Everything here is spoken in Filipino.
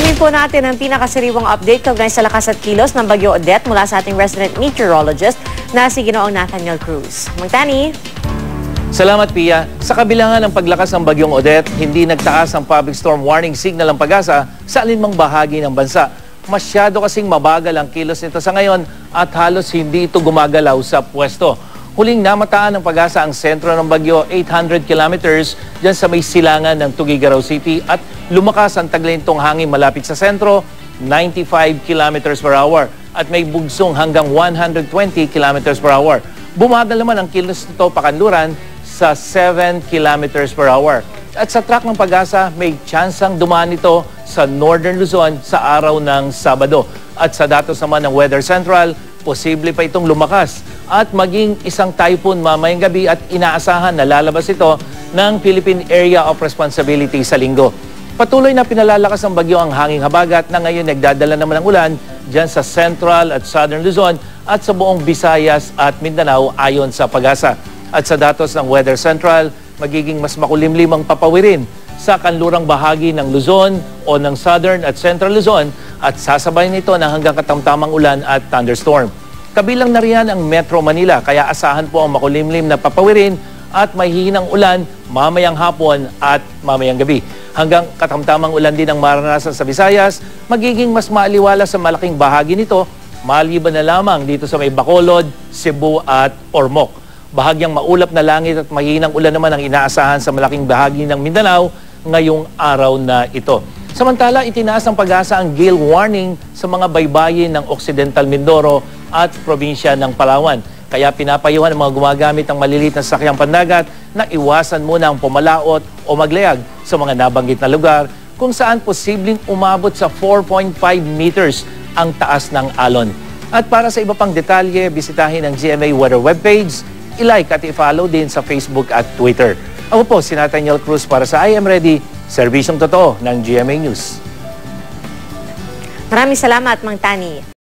Alamin po natin ang pinakasariwang update kaugnay sa lakas at kilos ng Bagyo Odette mula sa ating resident meteorologist na si Ginoong Nathaniel Cruz. Mang Tani. Salamat, Pia. Sa kabilangan ng paglakas ng Bagyong Odette, hindi nagtaas ang public storm warning signal ng Pag-asa sa alinmang bahagi ng bansa. Masyado kasing mabagal ang kilos nito sa ngayon at halos hindi ito gumagalaw sa pwesto. Huling namataan ng Pag-asa ang sentro ng bagyo, 800 kilometers dyan sa may silangan ng Tuguegarao City at lumakas ang taglintong hangin malapit sa sentro, 95 kilometers per hour at may bugsong hanggang 120 kilometers per hour. Bumagal naman ang kilos nito pakanluran sa 7 kilometers per hour. At sa track ng Pag-asa, may tsansang dumaan ito sa Northern Luzon sa araw ng Sabado. At sa datos naman ng Weather Central, posible pa itong lumakas at maging isang typhoon mamayang gabi at inaasahan na lalabas ito ng Philippine Area of Responsibility sa linggo. Patuloy na pinalalakas ng bagyo ang hanging habagat na ngayon nagdadala naman ng ulan dyan sa Central at Southern Luzon at sa buong Visayas at Mindanao ayon sa Pag-asa. At sa datos ng Weather Central, magiging mas makulimlim ang papawirin sa kanlurang bahagi ng Luzon o ng Southern at Central Luzon at sasabay nito ng hanggang katamtamang ulan at thunderstorm. Kabilang na riyan ang Metro Manila kaya asahan po ang makulimlim na papawirin at may hihinang ulan mamayang hapon at mamayang gabi. Hanggang katamtamang ulan din ang maranasan sa Visayas, magiging mas maaliwala sa malaking bahagi nito maliban na lamang dito sa may Bacolod, Cebu at Ormoc. Bahagyang maulap na langit at mahinang ulan naman ang inaasahan sa malaking bahagi ng Mindanao ngayong araw na ito. Samantala, itinaas ng Pag-asa ang gale warning sa mga baybayin ng Occidental Mindoro at probinsya ng Palawan. Kaya pinapayuhan ng mga gumagamit ng maliliit na sakyang pandagat na iwasan muna ang pumalaot o maglayag sa mga nabanggit na lugar kung saan posibleng umabot sa 4.5 meters ang taas ng alon. At para sa iba pang detalye, bisitahin ang GMA Weather webpage, i-like at i-follow din sa Facebook at Twitter. Ako po si Nathaniel Cruz para sa I Am Ready, serbisyong totoo ng GMA News. Maraming salamat, Mang Tani.